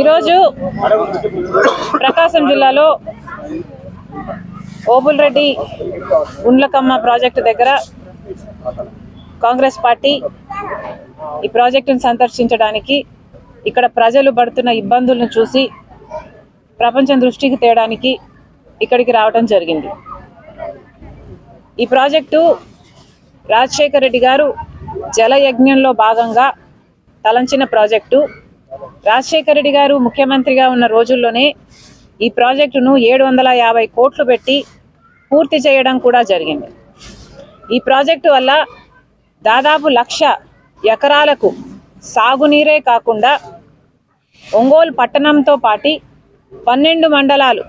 ఈరోజు ప్రకాశం జిల్లాలో ఓబుల్రెడ్డి గుండ్లకమ్మ ప్రాజెక్టు దగ్గర కాంగ్రెస్ పార్టీ ఈ ప్రాజెక్టును సందర్శించడానికి ఇక్కడ ప్రజలు పడుతున్న ఇబ్బందులను చూసి ప్రపంచం దృష్టికి తేడానికి ఇక్కడికి రావడం జరిగింది. ఈ ప్రాజెక్టు రాజశేఖర్ రెడ్డి గారు జలయజ్ఞంలో భాగంగా తలంచిన ప్రాజెక్టు. రాజశేఖర్ రెడ్డి గారు ముఖ్యమంత్రిగా ఉన్న రోజుల్లోనే ఈ ప్రాజెక్టును 750 కోట్లు పెట్టి పూర్తి చేయడం కూడా జరిగింది. ఈ ప్రాజెక్టు వల్ల దాదాపు 1,00,000 ఎకరాలకు సాగునీరే కాకుండా ఒంగోలు పట్టణంతో పాటు 12 మండలాలు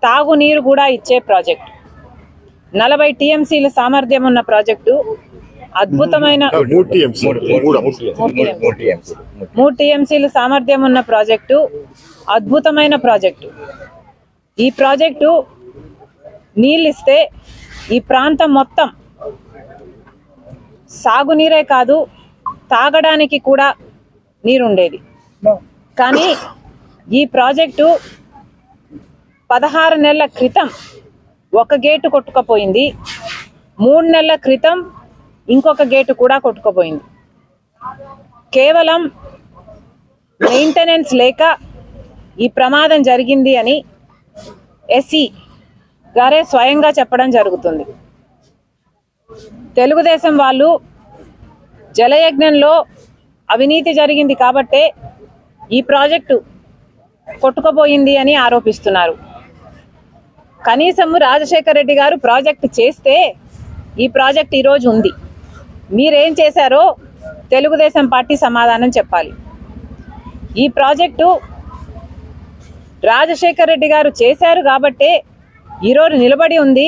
తాగునీరు కూడా ఇచ్చే ప్రాజెక్టు. 40 టీఎంసీల సామర్థ్యం ఉన్న ప్రాజెక్టు. అద్భుతమైన 3 టీఎంసీల సామర్థ్యం ఉన్న ప్రాజెక్టు. అద్భుతమైన ప్రాజెక్టు. ఈ ప్రాజెక్టు నీళ్ళిస్తే ఈ ప్రాంతం మొత్తం సాగునీరే కాదు తాగడానికి కూడా నీరుండేది. కానీ ఈ ప్రాజెక్టు 16 నెలల క్రితం ఒక గేటు కొట్టుకుపోయింది. 3 నెలల క్రితం ఇంకొక గేటు కూడా కొట్టుకుపోయింది. కేవలం మెయింటెనెన్స్ లేక ఈ ప్రమాదం జరిగింది అని ఎస్సీ గారే స్వయంగా చెప్పడం జరుగుతుంది. తెలుగుదేశం వాళ్ళు జలయజ్ఞంలో అవినీతి జరిగింది కాబట్టే ఈ ప్రాజెక్టు కొట్టుకుపోయింది అని ఆరోపిస్తున్నారు. కనీసం రాజశేఖర్ రెడ్డి గారు ప్రాజెక్టు చేస్తే ఈ ప్రాజెక్ట్ ఈరోజు ఉంది. మీరేం చేశారో తెలుగుదేశం పార్టీ సమాధానం చెప్పాలి. ఈ ప్రాజెక్టు రాజశేఖర్ రెడ్డి గారు చేశారు కాబట్టే ఈరోజు నిలబడి ఉంది.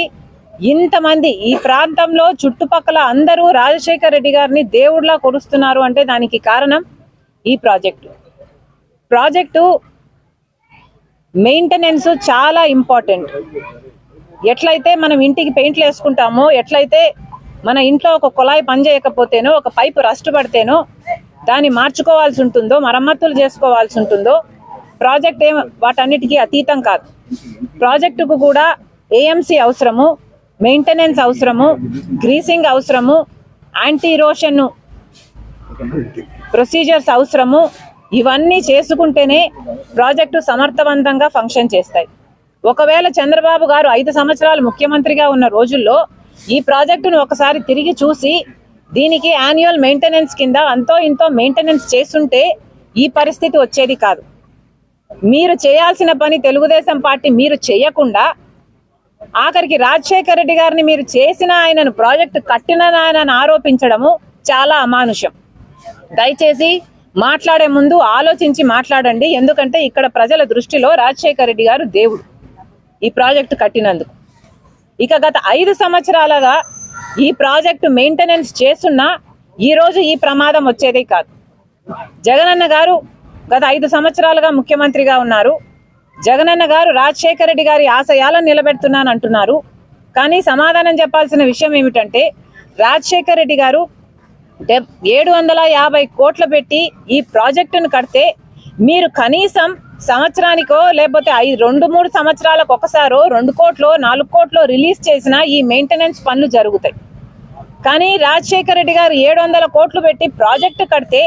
ఇంతమంది ఈ ప్రాంతంలో చుట్టుపక్కల అందరూ రాజశేఖర్ రెడ్డి గారిని దేవుడిలా కొలుస్తున్నారు అంటే దానికి కారణం ఈ ప్రాజెక్టు మెయింటెనెన్స్ చాలా ఇంపార్టెంట్. ఎట్లయితే మనం ఇంటికి పెయింట్లు వేసుకుంటామో, ఎట్లయితే మన ఇంట్లో ఒక కుళాయి పనిచేయకపోతేనో, ఒక పైపు రస్ట్ పడితేనో దాన్ని మార్చుకోవాల్సి ఉంటుందో, మరమ్మతులు చేసుకోవాల్సి ఉంటుందో, ప్రాజెక్ట్ వాటన్నిటికీ అతీతం కాదు. ప్రాజెక్టుకు కూడా ఏఎంసీ అవసరము, మెయింటెనెన్స్ అవసరము, గ్రీసింగ్ అవసరము, యాంటీ ఇరోషన్ ప్రొసీజర్స్ అవసరము. ఇవన్నీ చేసుకుంటేనే ప్రాజెక్టు సమర్థవంతంగా ఫంక్షన్ చేస్తాయి. ఒకవేళ చంద్రబాబు గారు 5 సంవత్సరాలు ముఖ్యమంత్రిగా ఉన్న రోజుల్లో ఈ ప్రాజెక్టును ఒకసారి తిరిగి చూసి దీనికి యాన్యువల్ మెయింటెనెన్స్ కింద అంతో ఇంతో మెయింటెనెన్స్ చేస్తుంటే ఈ పరిస్థితి వచ్చేది కాదు. మీరు చేయాల్సిన పని తెలుగుదేశం పార్టీ మీరు చేయకుండా ఆఖరికి రాజశేఖర్ రెడ్డి గారిని మీరు చేసిన ఆయనను ప్రాజెక్టు కట్టిన ఆయనను ఆరోపించడము చాలా అమానుషం. దయచేసి మాట్లాడే ముందు ఆలోచించి మాట్లాడండి. ఎందుకంటే ఇక్కడ ప్రజల దృష్టిలో రాజశేఖర్ రెడ్డి గారు దేవుడు ఈ ప్రాజెక్టు కట్టినందుకు. ఇక గత 5 సంవత్సరాలుగా ఈ ప్రాజెక్టు మెయింటెనెన్స్ చేస్తున్నా ఈరోజు ఈ ప్రమాదం వచ్చేదే కాదు. జగనన్న గారు గత 5 సంవత్సరాలుగా ముఖ్యమంత్రిగా ఉన్నారు. జగనన్న గారు రాజశేఖర్ రెడ్డి గారి ఆశయాలను నిలబెడుతున్నాను అంటున్నారు. కానీ సమాధానం చెప్పాల్సిన విషయం ఏమిటంటే రాజశేఖర్ రెడ్డి గారు 750 కోట్లు పెట్టి ఈ ప్రాజెక్టును కడితే మీరు కనీసం సంవత్సరానికో లేకపోతే 2-3 సంవత్సరాలకు ఒకసారో 2 కోట్లో 4 కోట్లో రిలీజ్ చేసినా ఈ మెయింటెనెన్స్ పనులు జరుగుతాయి. కానీ రాజశేఖర్ రెడ్డి గారు 700 కోట్లు పెట్టి ప్రాజెక్టు కడితే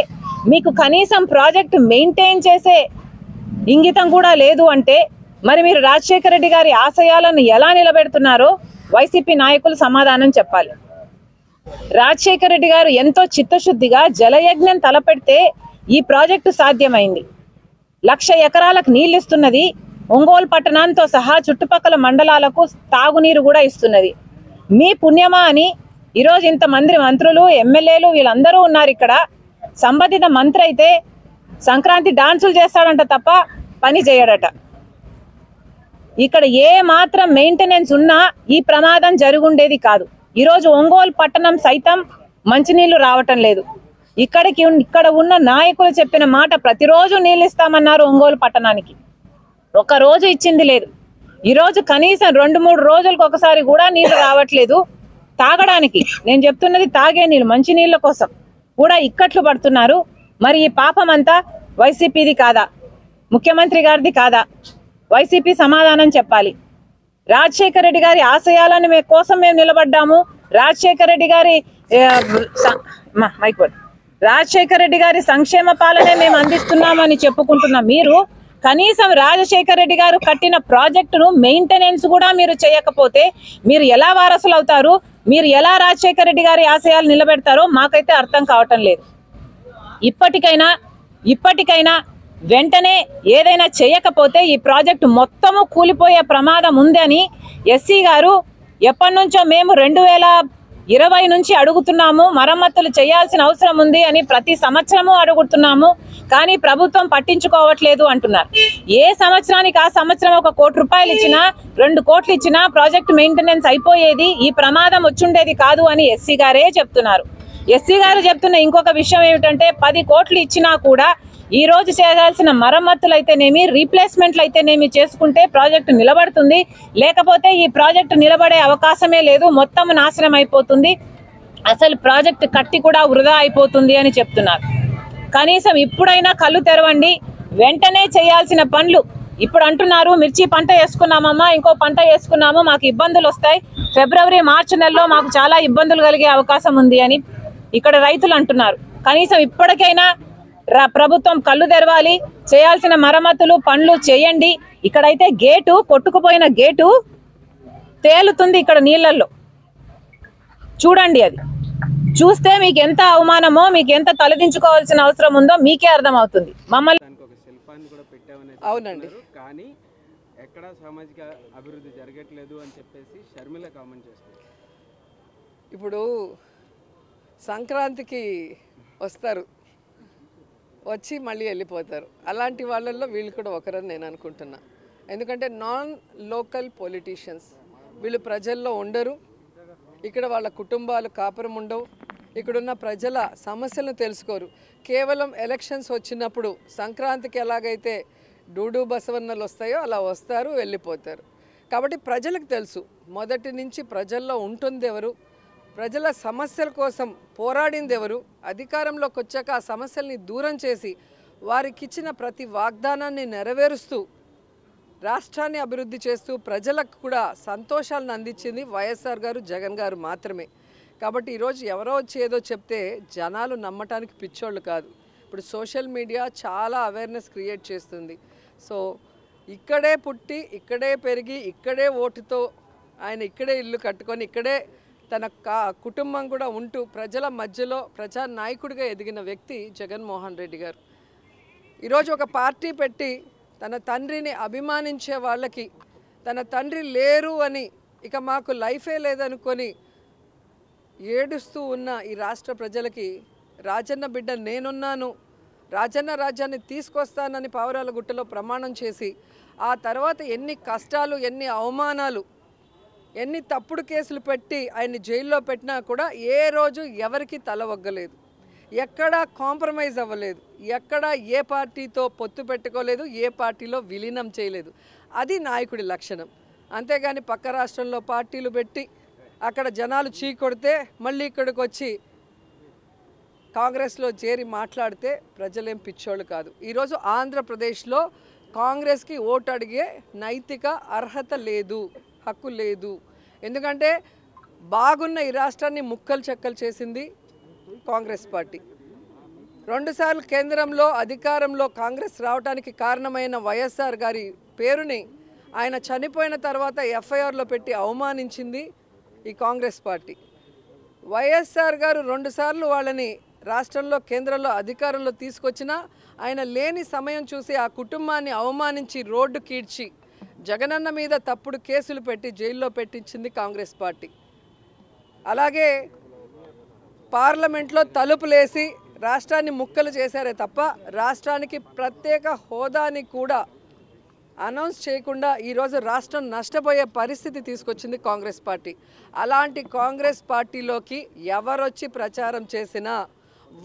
మీకు కనీసం ప్రాజెక్టు మెయింటైన్ చేసే ఇంగితం కూడా లేదు అంటే మరి మీరు రాజశేఖర్ రెడ్డి గారి ఆశయాలను ఎలా నిలబెడుతున్నారో వైసీపీ నాయకులు సమాధానం చెప్పాలి. రాజశేఖర్ రెడ్డి గారు ఎంతో చిత్తశుద్ధిగా జలయజ్ఞం తలపెడితే ఈ ప్రాజెక్టు సాధ్యమైంది. 1,00,000 ఎకరాలకు నీళ్ళు ఇస్తున్నది. ఒంగోలు పట్టణంతో సహా చుట్టుపక్కల మండలాలకు తాగునీరు కూడా ఇస్తున్నది. మీ పుణ్యమా అని ఈరోజు ఇంతమంది మంత్రులు, ఎమ్మెల్యేలు వీళ్ళందరూ ఉన్నారు ఇక్కడ. సంబంధిత మంత్రి అయితే సంక్రాంతి డాన్సులు చేస్తాడంట తప్ప పని చేయడట. ఇక్కడ ఏ మాత్రం మెయింటెనెన్స్ ఉన్నా ఈ ప్రమాదం జరుగుండేది కాదు. ఈరోజు ఒంగోలు పట్టణం సైతం మంచినీళ్లు రావటం లేదు. ఇక్కడ ఉన్న నాయకులు చెప్పిన మాట ప్రతిరోజు నీళ్ళు ఇస్తామన్నారు ఒంగోలు పట్టణానికి. ఒక రోజు ఇచ్చింది లేదు. ఈరోజు కనీసం 2-3 రోజులకు ఒకసారి కూడా నీళ్లు రావట్లేదు తాగడానికి. నేను చెప్తున్నది తాగే నీళ్ళు, మంచి నీళ్ళ కోసం. కూడా ఇక్కట్లు పడుతున్నారు. మరి ఈ పాపం అంతా వైసీపీది కాదా, ముఖ్యమంత్రి గారిది కాదా? వైసీపీ సమాధానం చెప్పాలి. రాజశేఖర రెడ్డి గారి ఆశయాలను కోసం మేము నిలబడ్డాము. రాజశేఖర రెడ్డి గారి రాజశేఖర రెడ్డి గారి సంక్షేమ పాలనే మేము అందిస్తున్నామని చెప్పుకుంటున్నాం. మీరు కనీసం రాజశేఖర రెడ్డి గారు కట్టిన ప్రాజెక్టును మెయింటెనెన్స్ కూడా మీరు చేయకపోతే మీరు ఎలా వారసులు అవుతారు? మీరు ఎలా రాజశేఖర రెడ్డి గారి ఆశయాలు నిలబెడతారో మాకైతే అర్థం కావటం లేదు. ఇప్పటికైనా వెంటనే ఏదైనా చేయకపోతే ఈ ప్రాజెక్టు మొత్తము కూలిపోయే ప్రమాదం ఉందని ఎస్సీ గారు ఎప్పటి నుంచో మేము 2020 నుంచి అడుగుతున్నాము, మరమ్మతులు చేయాల్సిన అవసరం ఉంది అని ప్రతి సంవత్సరము అడుగుతున్నాము. కానీ ప్రభుత్వం పట్టించుకోవట్లేదు అంటున్నారు. ఏ సంవత్సరానికి ఆ సంవత్సరం 1 కోటి రూపాయలు ఇచ్చినా 2 కోట్లు ఇచ్చినా ప్రాజెక్ట్ మెయింటెనెన్స్ అయిపోయేది, ఈ ప్రమాదం వచ్చుండేది కాదు అని ఎస్సీ గారే చెప్తున్నారు. ఎస్సీ గారు చెప్తున్న ఇంకొక విషయం ఏమిటంటే 10 కోట్లు ఇచ్చినా కూడా ఈ రోజు చేయాల్సిన మరమ్మతులు అయితేనేమి, రీప్లేస్మెంట్లు అయితేనేమి చేసుకుంటే ప్రాజెక్టు నిలబడుతుంది. లేకపోతే ఈ ప్రాజెక్టు నిలబడే అవకాశమే లేదు, మొత్తం నాశనం అయిపోతుంది, అసలు ప్రాజెక్టు కట్టి కూడా వృధా అయిపోతుంది అని చెప్తున్నారు. కనీసం ఇప్పుడైనా కళ్ళు తెరవండి. వెంటనే చేయాల్సిన పనులు ఇప్పుడు అంటున్నారు. మిర్చి పంట వేసుకున్నామమ్మా, ఇంకో పంట వేసుకున్నాము, మాకు ఇబ్బందులు వస్తాయి, ఫిబ్రవరి మార్చి నెలలో మాకు చాలా ఇబ్బందులు కలిగే అవకాశం ఉంది అని ఇక్కడ రైతులు అంటున్నారు. కనీసం ఇప్పటికైనా ప్రభుత్వం కళ్ళు తెరవాలి, చేయాల్సిన మరమ్మతులు పనులు చేయండి. ఇక్కడైతే గేటు, కొట్టుకుపోయిన గేటు తేలుతుంది ఇక్కడ నీళ్ళల్లో. చూడండి, అది చూస్తే మీకు ఎంత అవమానమో, మీకు ఎంత తలదించుకోవాల్సిన అవసరం ఉందో మీకే అర్థమవుతుంది. మమ్మల్ని అవునండి, కానీ ఎక్కడ సామాజిక అభివృద్ధి జరగట్లేదు అని చెప్పేసి షర్మిల కామెంట్ చేస్తారు. ఇప్పుడు సంక్రాంతికి వస్తారు, వచ్చి మళ్ళీ వెళ్ళిపోతారు. అలాంటి వాళ్ళల్లో వీళ్ళు కూడా ఒకరని నేను అనుకుంటున్నా. ఎందుకంటే నాన్ లోకల్ పొలిటీషియన్స్, వీళ్ళు ప్రజల్లో ఉండరు, ఇక్కడ వాళ్ళ కుటుంబాలు కాపురం ఉండవు, ఇక్కడున్న ప్రజల సమస్యలను తెలుసుకోరు. కేవలం ఎలక్షన్స్ వచ్చినప్పుడు సంక్రాంతికి ఎలాగైతే డూడు బసవన్నలు వస్తాయో అలా వస్తారు, వెళ్ళిపోతారు. కాబట్టి ప్రజలకు తెలుసు మొదటి నుంచి ప్రజల్లో ఉంటుంది ఎవరు, ప్రజల సమస్యల కోసం పోరాడింది ఎవరు, అధికారంలోకి వచ్చాక ఆ సమస్యల్ని దూరం చేసి వారికి ఇచ్చిన ప్రతి వాగ్దానాన్ని నెరవేరుస్తూ రాష్ట్రాన్ని అభివృద్ధి చేస్తూ ప్రజలకు కూడా సంతోషాలను అందించింది వైఎస్ఆర్ గారు, జగన్ గారు మాత్రమే. కాబట్టి ఈరోజు ఎవరో వచ్చి ఏదో చెప్తే జనాలు నమ్మటానికి పిచ్చోళ్ళు కాదు. ఇప్పుడు సోషల్ మీడియా చాలా అవేర్నెస్ క్రియేట్ చేస్తుంది. సో ఇక్కడే పుట్టి, ఇక్కడే పెరిగి, ఇక్కడే ఓటుతో ఆయన ఇక్కడే ఇల్లు కట్టుకొని, ఇక్కడే తన కుటుంబం కూడా ఉంటూ ప్రజల మధ్యలో ప్రజానాయకుడిగా ఎదిగిన వ్యక్తి జగన్మోహన్ రెడ్డి గారు. ఈరోజు ఒక పార్టీ పెట్టి తన తండ్రిని అభిమానించే వాళ్ళకి తన తండ్రి లేరు అని, ఇక మాకు లైఫే లేదనుకొని ఏడుస్తూ ఉన్న ఈ రాష్ట్ర ప్రజలకి రాజన్న బిడ్డ నేనున్నాను, రాజన్న రాజ్యాన్ని తీసుకొస్తానని పావురాల గుట్టలో ప్రమాణం చేసి ఆ తర్వాత ఎన్ని కష్టాలు, ఎన్ని అవమానాలు, ఎన్ని తప్పుడు కేసులు పెట్టి ఆయన్ని జైల్లో పెట్టినా కూడా ఏ రోజు ఎవరికి తల ఒగ్గలేదు, ఎక్కడా కాంప్రమైజ్ అవ్వలేదు, ఎక్కడా ఏ పార్టీతో పొత్తు పెట్టుకోలేదు, ఏ పార్టీలో విలీనం చేయలేదు. అది నాయకుడి లక్షణం. అంతేగాని పక్క రాష్ట్రంలో పార్టీలు పెట్టి అక్కడ జనాలు చీకొడితే మళ్ళీ ఇక్కడికి వచ్చి కాంగ్రెస్లో చేరి మాట్లాడితే ప్రజలేం పిచ్చోళ్ళు కాదు. ఈరోజు ఆంధ్రప్రదేశ్లో కాంగ్రెస్కి ఓటు అడిగే నైతిక అర్హత లేదు, హక్కు లేదు. ఎందుకంటే బాగున్న ఈ రాష్ట్రాన్ని ముక్కలు చెక్కలు చేసింది కాంగ్రెస్ పార్టీ. 2 సార్లు కేంద్రంలో అధికారంలో కాంగ్రెస్ రావడానికి కారణమైన వైఎస్ఆర్ గారి పేరుని ఆయన చనిపోయిన తర్వాత ఎఫ్ఐఆర్లో పెట్టి అవమానించింది ఈ కాంగ్రెస్ పార్టీ. వైఎస్ఆర్ గారు 2 సార్లు వాళ్ళని రాష్ట్రంలో కేంద్రంలో అధికారంలో తీసుకొచ్చినా ఆయన లేని సమయం చూసి ఆ కుటుంబాన్ని అవమానించి రోడ్డు కీడ్చి జగనన్న మీద తప్పుడు కేసులు పెట్టి జైల్లో పెట్టించింది కాంగ్రెస్ పార్టీ. అలాగే పార్లమెంట్లో తలుపులేసి రాష్ట్రాన్ని ముక్కలు చేశారే తప్ప రాష్ట్రానికి ప్రత్యేక హోదాని కూడా అనౌన్స్ చేయకుండా ఈరోజు రాష్ట్రం నష్టపోయే పరిస్థితి తీసుకొచ్చింది కాంగ్రెస్ పార్టీ. అలాంటి కాంగ్రెస్ పార్టీలోకి ఎవరొచ్చి ప్రచారం చేసినా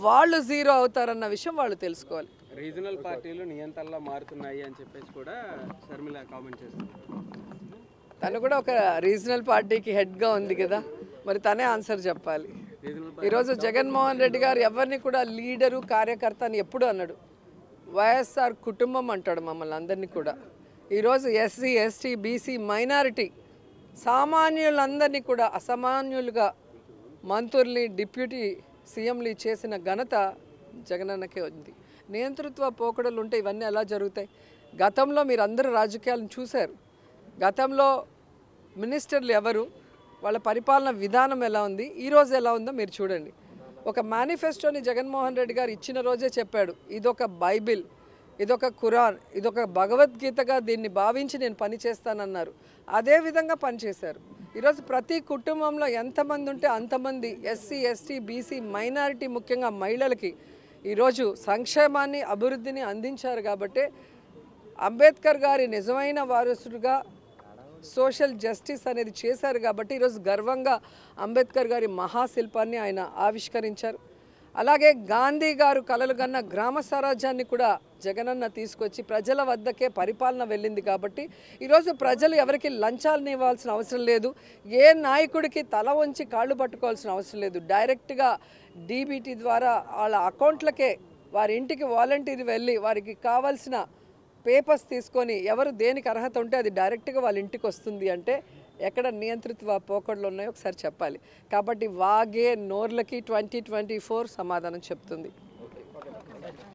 వాళ్ళు జీరో అవుతారన్న విషయం వాళ్ళు తెలుసుకోవాలి. రీజనల్ పార్టీలు నియంత్రణలో మారుతున్నాయి అని చెప్పేసి కూడా షర్మిల కామెంట్ చేస్తుంది. తను కూడా ఒక రీజనల్ పార్టీకి హెడ్గా ఉంది కదా, మరి తనే ఆన్సర్ చెప్పాలి. ఈరోజు జగన్మోహన్ రెడ్డి గారు ఎవరిని కూడా లీడరు కార్యకర్త అని ఎప్పుడు అన్నాడు. వైఎస్ఆర్ కుటుంబం అంటాడు మమ్మల్ని అందరినీ కూడా. ఈరోజు ఎస్సీ ఎస్టీ బీసీ మైనారిటీ సామాన్యులందరినీ కూడా అసామాన్యులుగా మంత్రుల్ని డిప్యూటీ సీఎంలు చేసిన ఘనత జగనన్నకే ఉంది. నియంతృత్వ పోకడలు ఉంటే ఇవన్నీ ఎలా జరుగుతాయి? గతంలో మీరు అందరూ రాజకీయాలను చూశారు. గతంలో మినిస్టర్లు ఎవరు, వాళ్ళ పరిపాలన విధానం ఎలా ఉంది, ఈరోజు ఎలా ఉందో మీరు చూడండి. ఒక మేనిఫెస్టోని జగన్మోహన్ రెడ్డి గారు ఇచ్చిన రోజే చెప్పాడు, ఇదొక బైబిల్, ఇదొక ఖురాన్, ఇదొక భగవద్గీతగా దీన్ని భావించి నేను పనిచేస్తానన్నారు. అదేవిధంగా పనిచేశారు. ఈరోజు ప్రతి కుటుంబంలో ఎంతమంది ఉంటే అంతమంది ఎస్సీ ఎస్టీ బీసీ మైనారిటీ ముఖ్యంగా మహిళలకి ఈరోజు సంక్షేమాన్ని అభివృద్ధిని అందించారు. కాబట్టి అంబేద్కర్ గారి నిజమైన వారసుడుగా సోషల్ జస్టిస్ అనేది చేశారు. కాబట్టి ఈరోజు గర్వంగా అంబేద్కర్ గారి మహాశిల్పాన్ని ఆయన ఆవిష్కరించారు. అలాగే గాంధీ గారు కలలు కన్న గ్రామ స్వరాజ్యాన్ని కూడా జగనన్న తీసుకొచ్చి ప్రజల వద్దకే పరిపాలన వెళ్ళింది. కాబట్టి ఈరోజు ప్రజలు ఎవరికి లంచాలను ఇవ్వాల్సిన అవసరం లేదు, ఏ నాయకుడికి తల వంచి కాళ్ళు పట్టుకోవాల్సిన అవసరం లేదు. డైరెక్ట్గా డీబీటీ ద్వారా వాళ్ళ అకౌంట్లకే వారి ఇంటికి వాలంటీర్ వెళ్ళి వారికి కావాల్సిన పేపర్స్ తీసుకొని ఎవరు దేనికి అర్హత ఉంటే అది డైరెక్ట్గా వాళ్ళ ఇంటికి వస్తుంది. అంటే ఎక్కడ నియంత్రిత పోకడలు ఉన్నాయో ఒకసారి చెప్పాలి. కాబట్టి వాగే నోర్లకి 2024 సమాధానం చెప్తుంది.